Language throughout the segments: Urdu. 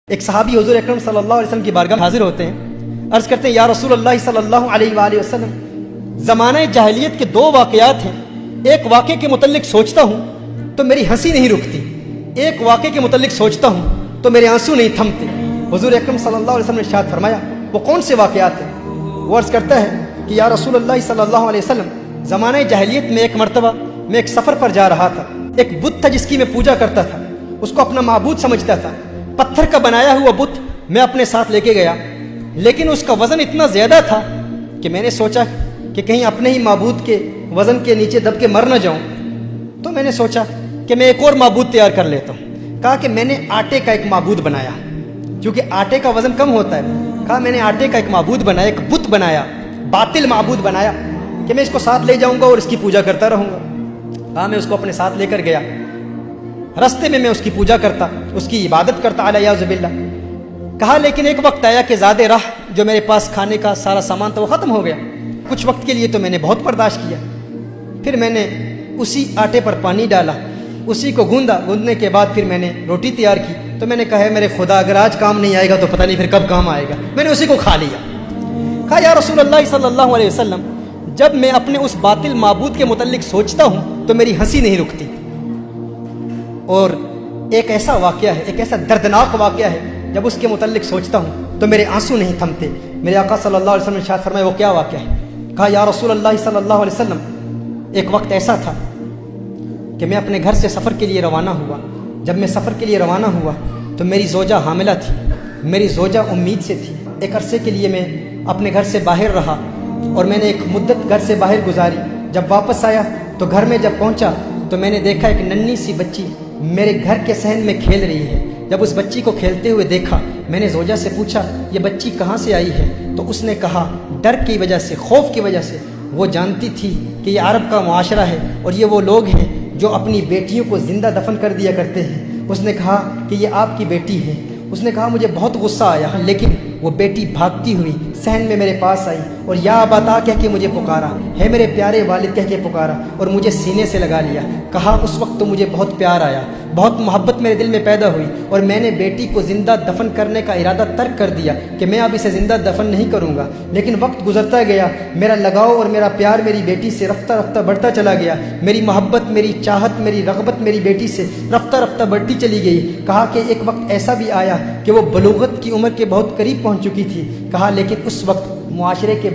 ایک صحابی حضور اکرم صلی اللہ علیہ وسلم کی بارگاہ میں حاضر ہوتے ہیں، عرض کرتے ہیں یا رسول اللہ صلی اللہ علیہ وآلہ وسلم، زمانہ جاہلیت کے دو واقعات ہیں، ایک واقعے کے متعلق سوچتا ہوں تو میری ہنسی نہیں رکتی، ایک واقعے کے متعلق سوچتا ہوں تو میرے آنسو نہیں تھمتے۔ حضور اکرم صلی اللہ علیہ وسلم نے ارشاد فرمایا وہ کون سے واقعات ہیں؟ وہ عرض کرتا ہے کہ یا رسول اللہ صلی اللہ علیہ وسلم، زمانہ جاہلیت میں ایک مرتبہ میں ایک سفر پر جا رہا تھا، ایک بت تھا جس کی میں پوجا کرتا تھا، اس کو اپنا معبود سمجھتا تھا، پتھر کا بنایا ہوا بت میں اپنے ساتھ لے کے گیا، لیکن اس کا وزن اتنا زیادہ تھا کہ میں نے سوچا کہ کہیں اپنے ہی معبود کے وزن کے نیچے دب کے مر نہ جاؤں، تو میں نے سوچا کہ میں ایک اور معبود تیار کر لیتا ہوں۔ کہا کہ میں نے آٹے کا ایک معبود بنایا، کیونکہ آٹے کا وزن کم ہوتا ہے، کہا میں نے آٹے کا ایک معبود بنایا، ایک بت بنایا، باطل معبود بنایا کہ میں اس کو ساتھ لے جاؤں گا اور اس کی پوجا کرتا رہوں گا۔ کہا میں اس کو اپنے ساتھ لے کر گیا، رستے میں اس کی پوجا کرتا، اس کی عبادت کرتا علیہ باللہ۔ کہا لیکن ایک وقت آیا کہ زیادہ راہ جو میرے پاس کھانے کا سارا سامان تھا وہ ختم ہو گیا۔ کچھ وقت کے لیے تو میں نے بہت برداشت کیا، پھر میں نے اسی آٹے پر پانی ڈالا، اسی کو گوندا، گوندنے کے بعد پھر میں نے روٹی تیار کی، تو میں نے کہا ہے میرے خدا اگر آج کام نہیں آئے گا تو پتہ نہیں پھر کب کام آئے گا، میں نے اسی کو کھا لیا۔ کہا یا رسول اللہ صلی اللہ علیہ وسلم، جب میں اپنے اس باطل معبود کے متعلق سوچتا ہوں تو میری ہنسی نہیں رکتی، اور ایک ایسا واقعہ ہے، ایک ایسا دردناک واقعہ ہے، جب اس کے متعلق سوچتا ہوں تو میرے آنسو نہیں تھمتے۔ میرے آقا صلی اللہ علیہ وسلم نے ارشاد فرمایا وہ کیا واقعہ ہے؟ کہا یا رسول اللہ صلی اللہ علیہ وسلم، ایک وقت ایسا تھا کہ میں اپنے گھر سے سفر کے لیے روانہ ہوا۔ جب میں سفر کے لیے روانہ ہوا تو میری زوجہ حاملہ تھی، میری زوجہ امید سے تھی۔ ایک عرصے کے لیے میں اپنے گھر سے باہر رہا اور میں نے ایک مدت گھر سے باہر گزاری۔ جب واپس آیا تو گھر میں جب پہنچا تو میں نے دیکھا ایک ننھی سی بچی میرے گھر کے صحن میں کھیل رہی ہے۔ جب اس بچی کو کھیلتے ہوئے دیکھا، میں نے زوجہ سے پوچھا یہ بچی کہاں سے آئی ہے؟ تو اس نے کہا ڈر کی وجہ سے، خوف کی وجہ سے، وہ جانتی تھی کہ یہ عرب کا معاشرہ ہے اور یہ وہ لوگ ہیں جو اپنی بیٹیوں کو زندہ دفن کر دیا کرتے ہیں۔ اس نے کہا کہ یہ آپ کی بیٹی ہے۔ اس نے کہا مجھے بہت غصہ آیا، لیکن وہ بیٹی بھاگتی ہوئی صحن میں میرے پاس آئی اور یا ابا کہہ کے مجھے پکارا، ہے میرے پیارے والد کہہ کے پکارا اور مجھے سینے سے لگا لیا۔ کہا اس وقت تو مجھے بہت پیار آیا، بہت محبت میرے دل میں پیدا ہوئی اور میں نے بیٹی کو زندہ دفن کرنے کا ارادہ ترک کر دیا کہ میں اب اسے زندہ دفن نہیں کروں گا۔ لیکن وقت گزرتا گیا، میرا لگاؤ اور میرا پیار میری بیٹی سے رفتہ رفتہ بڑھتا چلا گیا، میری محبت، میری چاہت، میری رغبت میری بیٹی سے رفتہ رفتہ بڑھتی چلی گئی۔ کہا کہ ایک وقت ایسا بھی آیا کہ وہ بلوغت کی عمر کے بہت قریب پہنچ چکی تھی۔ کہا لیکن اس وقت معاشرے کے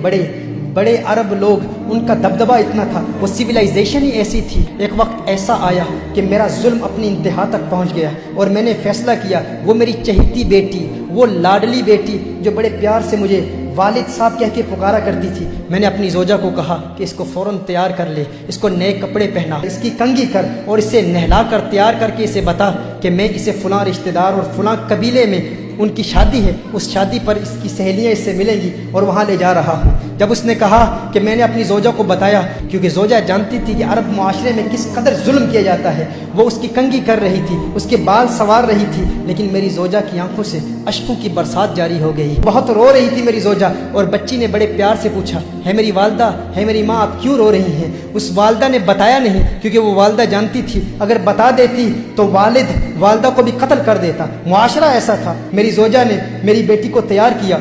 بڑے عرب لوگ، ان کا دبدبہ اتنا تھا، وہ سویلائزیشن ہی ایسی تھی۔ ایک وقت ایسا آیا کہ میرا ظلم اپنی انتہا تک پہنچ گیا اور میں نے فیصلہ کیا وہ میری چہیتی بیٹی، وہ لاڈلی بیٹی جو بڑے پیار سے مجھے والد صاحب کہہ کے پکارا کرتی تھی، میں نے اپنی زوجہ کو کہا کہ اس کو فوراً تیار کر لے، اس کو نئے کپڑے پہنا، اس کی کنگھی کر اور اسے نہلا کر تیار کر کے اسے بتا کہ میں اسے فلاں رشتہ دار اور فلاں قبیلے میں ان کی شادی ہے، اس شادی پر اس کی سہیلیاں اس سے ملیں گی اور وہاں لے جا رہا ہوں۔ جب اس نے کہا کہ میں نے اپنی زوجہ کو بتایا، کیونکہ زوجہ جانتی تھی کہ عرب معاشرے میں کس قدر ظلم کیا جاتا ہے، وہ اس کی کنگھی کر رہی تھی، اس کے بال سنوار رہی تھی، لیکن میری زوجہ کی آنکھوں سے اشکوں کی برسات جاری ہو گئی، بہت رو رہی تھی میری زوجہ۔ اور بچی نے بڑے پیار سے پوچھا ہے میری والدہ، ہے میری ماں، آپ کیوں رو رہی ہیں؟ اس والدہ نے بتایا نہیں، کیونکہ وہ والدہ جانتی تھی اگر بتا دیتی تو والد والدہ کو بھی قتل کر دیتا، معاشرہ ایسا تھا۔ میری زوجہ نے میری بیٹی کو تیار کیا،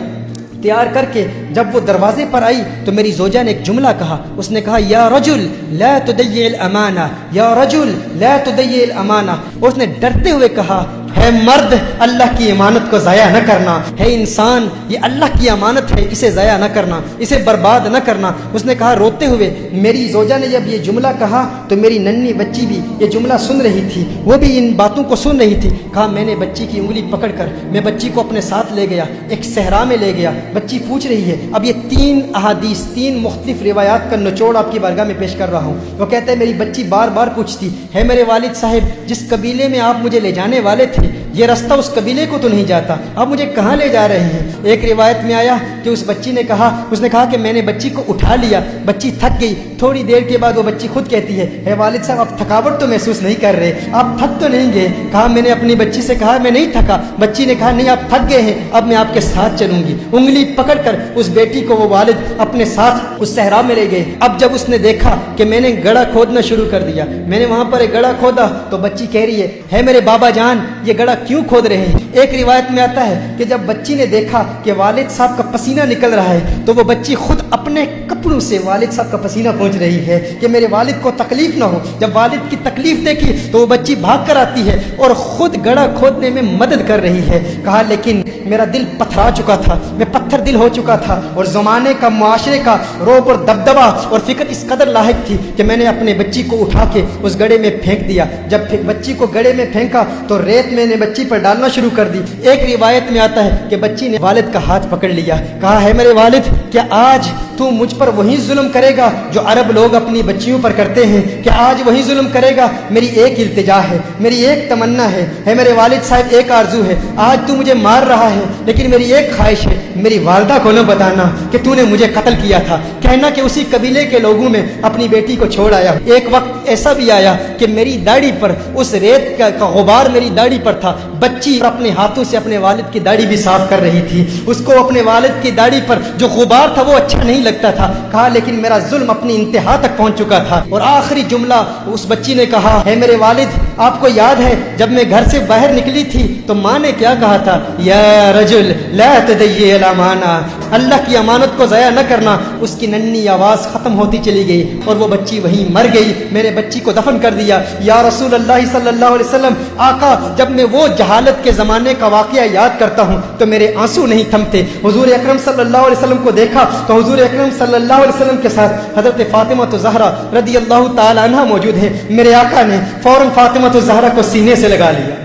تیار کر کے جب وہ دروازے پر آئی تو میری زوجہ نے ایک جملہ کہا، اس نے کہا یا رجل لا تضيع الامانہ، یا رجل لا تضيع الامانہ۔ اس نے ڈرتے ہوئے کہا ہے مرد اللہ کی امانت کو ضائع نہ کرنا، ہے انسان یہ اللہ کی امانت ہے، اسے ضائع نہ کرنا، اسے برباد نہ کرنا۔ اس نے کہا روتے ہوئے، میری زوجہ نے جب یہ جملہ کہا تو میری ننھی بچی بھی یہ جملہ سن رہی تھی، وہ بھی ان باتوں کو سن رہی تھی۔ کہا میں نے بچی کی انگلی پکڑ کر میں بچی کو اپنے ساتھ لے گیا، ایک صحرا میں لے گیا۔ بچی پوچھ رہی ہے، اب یہ 3 احادیث، 3 مختلف روایات کا نچوڑ آپ کی بارگاہ میں پیش کر رہا ہوں۔ وہ کہتے ہیں میری بچی بار بار پوچھتی ہے میرے والد صاحب جس قبیلے میں آپ مجھے لے جانے والے تھے یہ رستہ اس قبیلے کو تو نہیں جاتا، آپ مجھے کہاں لے جا رہے ہیں؟ ایک روایت میں آیا کہ اس بچی نے کہا، اس نے کہا کہ میں نے بچی کو اٹھا لیا، بچی تھک گئی، تھوڑی دیر کے بعد وہ بچی خود کہتی ہے والد صاحب آپ تھکاوٹ تو محسوس نہیں کر رہے، آپ تھک تو نہیں گئے؟ کہا میں نے اپنی بچی سے کہا میں نہیں تھکا۔ بچی نے کہا نہیں آپ تھک گئے ہیں، اب میں آپ کے ساتھ چلوں گی۔ انگلی پکڑ کر اس بیٹی کو وہ والد اپنے ساتھ اس صحرا میں لے گئے۔ اب جب اس نے دیکھا کہ میں نے گڑھا کھودنا شروع کر دیا، میں نے وہاں پر ایک گڑھا کھودا تو بچی کہہ رہی ہے میرے بابا جان یہ گڑھا کیوں کھود رہے ہیں؟ ایک روایت میں آتا ہے کہ جب بچی نے دیکھا کہ والد صاحب کا پسینہ نکل رہا ہے تو وہ بچی خود اپنے کپڑوں سے والد صاحب کا پسینہ پہنچ رہی ہے کہ میرے والد کو تکلیف نہ ہو۔ جب والد کی تکلیف دیکھی تو وہ بچی بھاگ کر آتی ہے اور خود گڑھا کھودنے میں مدد کر رہی ہے۔ کہا لیکن میرا دل پتھرا چکا تھا، میں پتھر دل ہو چکا تھا، اور زمانے کا، معاشرے کا روب اور دبدبہ اور فکر اس قدر لاحق تھی کہ میں نے اپنے بچی کو اٹھا کے اس گڑھے میں پھینک دیا۔ جب بچی کو گڑھے میں پھینکا تو ریت میں نے بچی پر ڈالنا شروع کر دی۔ ایک روایت میں آتا ہے کہ بچی نے والد کا ہاتھ پکڑ لیا، کہا ہے میرے والد کیا آج تو مجھ پر وہی ظلم کرے گا جو عرب لوگ اپنی بچیوں پر کرتے ہیں؟ کہ آج وہی ظلم کرے گا؟ میری ایک التجا ہے، میری ایک تمنا ہے میرے والد صاحب، ایک آرزو ہے، آج تو مجھے مار رہا ہے لیکن میری ایک خواہش ہے، میری والدہ کو نہ بتانا کہ تو نے مجھے قتل کیا تھا، کہنا کہ اسی قبیلے کے لوگوں میں اپنی بیٹی کو چھوڑ آیا۔ ایک وقت ایسا بھی آیا کہ میری داڑھی پر اس ریت کا غبار میری داڑھی پر تھا، بچی اپنے ہاتھوں سے اپنے والد کی داڑھی بھی صاف کر رہی تھی، اس کو اپنے والد کی داڑھی پر جو غبار تھا وہ اچھا نہیں لگتا تھا۔ کہا لیکن میرا ظلم اپنی انتہا تک پہنچ چکا تھا، اور آخری جملہ اس بچی نے کہا ہے میرے والد آپ کو یاد ہے جب میں گھر سے باہر نکلی تھی تو ماں نے کیا کہا تھا؟ یا رجل لا تضيع الامانہ، اللہ کی امانت کو ضائع نہ کرنا۔ اس کی ننھی آواز ختم ہوتی چلی گئی اور وہ بچی وہیں مر گئی۔ میں نے بچی کو دفن کر دیا۔ یا رسول اللہ صلی اللہ علیہ وسلم، آقا جب میں وہ جہالت کے زمانے کا واقعہ یاد کرتا ہوں تو میرے آنسو نہیں تھمتے۔ حضور اکرم صلی اللہ علیہ وسلم کو دیکھا تو حضور اکرم صلی اللہ علیہ وسلم کے ساتھ حضرت فاطمہ زہرا رضی اللہ تعالی عنہ موجود ہیں۔ میرے آقا نے فوراً فاطمہ زہرا کو سینے سے لگا لیا،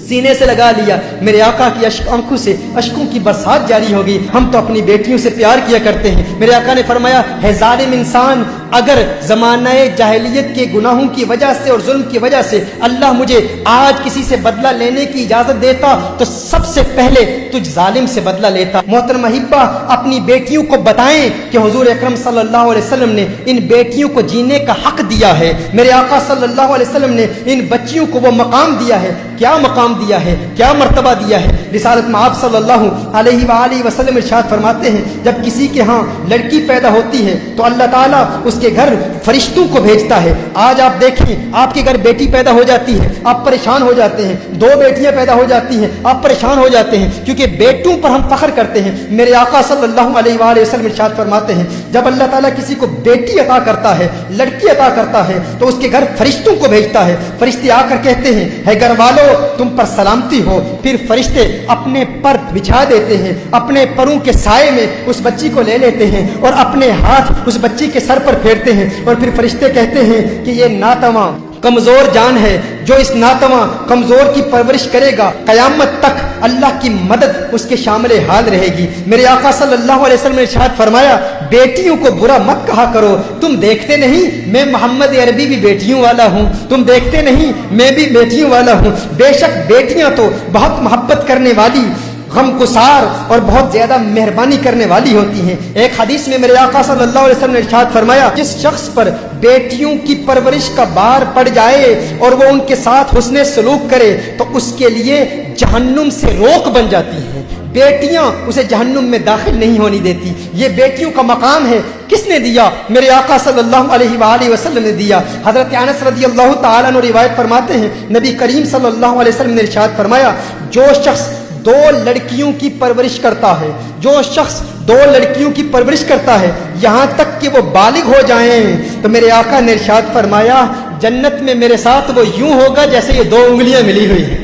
سینے سے لگا لیا۔ میرے آقا کی آنکھوں سے اشکوں کی برسات جاری ہو گئی۔ ہم تو اپنی بیٹیوں سے پیار کیا کرتے ہیں۔ میرے آقا نے فرمایا ہے ظالم انسان، اگر زمانہ جاہلیت کے گناہوں کی وجہ سے اور ظلم کی وجہ سے اللہ مجھے آج کسی سے بدلہ لینے کی اجازت دیتا تو سب سے پہلے تجھ ظالم سے بدلہ لیتا۔ محترم احبہ، اپنی بیٹیوں کو بتائیں کہ حضور اکرم صلی اللہ علیہ وسلم نے ان بیٹیوں کو جینے کا حق دیا ہے۔ میرے آقا صلی اللہ علیہ وسلم نے ان بچیوں کو وہ مقام دیا ہے۔ کیا مقام دیا ہے، کیا مرتبہ دیا ہے؟ رسالت میں آپ صلی اللہ علیہ وآلہ وسلم ارشاد فرماتے ہیں جب کسی کے ہاں لڑکی پیدا ہوتی ہے تو اللہ تعالیٰ اس کے گھر فرشتوں کو بھیجتا ہے۔ آج آپ دیکھیں آپ کے گھر بیٹی پیدا ہو جاتی ہے، آپ پریشان ہو جاتے ہیں، دو بیٹیاں پیدا ہو جاتی ہیں، آپ پریشان ہو جاتے ہیں کیونکہ بیٹوں پر ہم فخر کرتے ہیں۔ میرے آقا صلی اللہ علیہ وآلہ وسلم ارشاد فرماتے ہیں جب اللہ تعالیٰ کسی کو بیٹی عطا کرتا ہے، لڑکی عطا کرتا ہے تو اس کے گھر فرشتوں کو بھیجتا ہے۔ فرشتے آ کر کہتے ہیں ہے گھر والو تم پر سلامتی ہو۔ پھر فرشتے اپنے پر بچھا دیتے ہیں، اپنے پروں کے سائے میں اس بچی کو لے لیتے ہیں اور اپنے ہاتھ اس بچی کے سر پر پھیرتے ہیں، اور پھر فرشتے کہتے ہیں کہ یہ ناتواں کمزور جان ہے، جو اس ناتواں کمزور کی پرورش کرے گا قیامت تک اللہ کی مدد اس کے شامل حال رہے گی۔ میرے آقا صلی اللہ علیہ وسلم نے ارشاد فرمایا بیٹیوں کو برا مت کہا کرو، تم دیکھتے نہیں میں محمد عربی بھی بیٹیوں والا ہوں، تم دیکھتے نہیں میں بھی بیٹیوں والا ہوں۔ بے شک بیٹیاں تو بہت محبت کرنے والی، غم گسار اور بہت زیادہ مہربانی کرنے والی ہوتی ہیں۔ ایک حدیث میں میرے آقا صلی اللہ علیہ وسلم نے ارشاد فرمایا جس شخص پر بیٹیوں کی پرورش کا بار پڑ جائے اور وہ ان کے ساتھ حسن سلوک کرے تو اس کے لیے جہنم سے روک بن جاتی ہے، بیٹیاں اسے جہنم میں داخل نہیں ہونے دیتی۔ یہ بیٹیوں کا مقام ہے، کس نے دیا؟ میرے آقا صلی اللہ علیہ وآلہ وسلم نے دیا۔ حضرت انس رضی اللہ تعالیٰ عنہ روایت فرماتے ہیں نبی کریم صلی اللہ علیہ وسلم نے ارشاد فرمایا جو شخص دو لڑکیوں کی پرورش کرتا ہے، جو شخص دو لڑکیوں کی پرورش کرتا ہے یہاں تک کہ وہ بالغ ہو جائیں تو میرے آقا نے ارشاد فرمایا جنت میں میرے ساتھ وہ یوں ہوگا جیسے یہ دو انگلیاں ملی ہوئی ہیں۔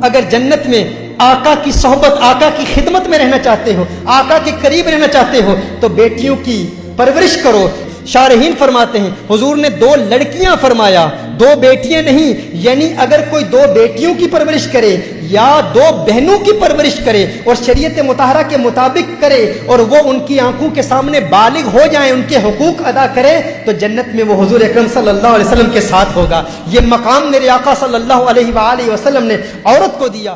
اگر جنت میں آقا کی صحبت، آقا کی خدمت میں رہنا چاہتے ہو، آقا کے قریب رہنا چاہتے ہو تو بیٹیوں کی پرورش کرو۔ شارحین فرماتے ہیں حضور نے دو لڑکیاں فرمایا، دو بیٹیاں نہیں، یعنی اگر کوئی دو بیٹیوں کی پرورش کرے یا دو بہنوں کی پرورش کرے اور شریعت مطہرہ کے مطابق کرے اور وہ ان کی آنکھوں کے سامنے بالغ ہو جائیں، ان کے حقوق ادا کرے تو جنت میں وہ حضور اکرم صلی اللہ علیہ وسلم کے ساتھ ہوگا۔ یہ مقام میرے آقا صلی اللہ علیہ وآلہ وسلم نے عورت کو دیا۔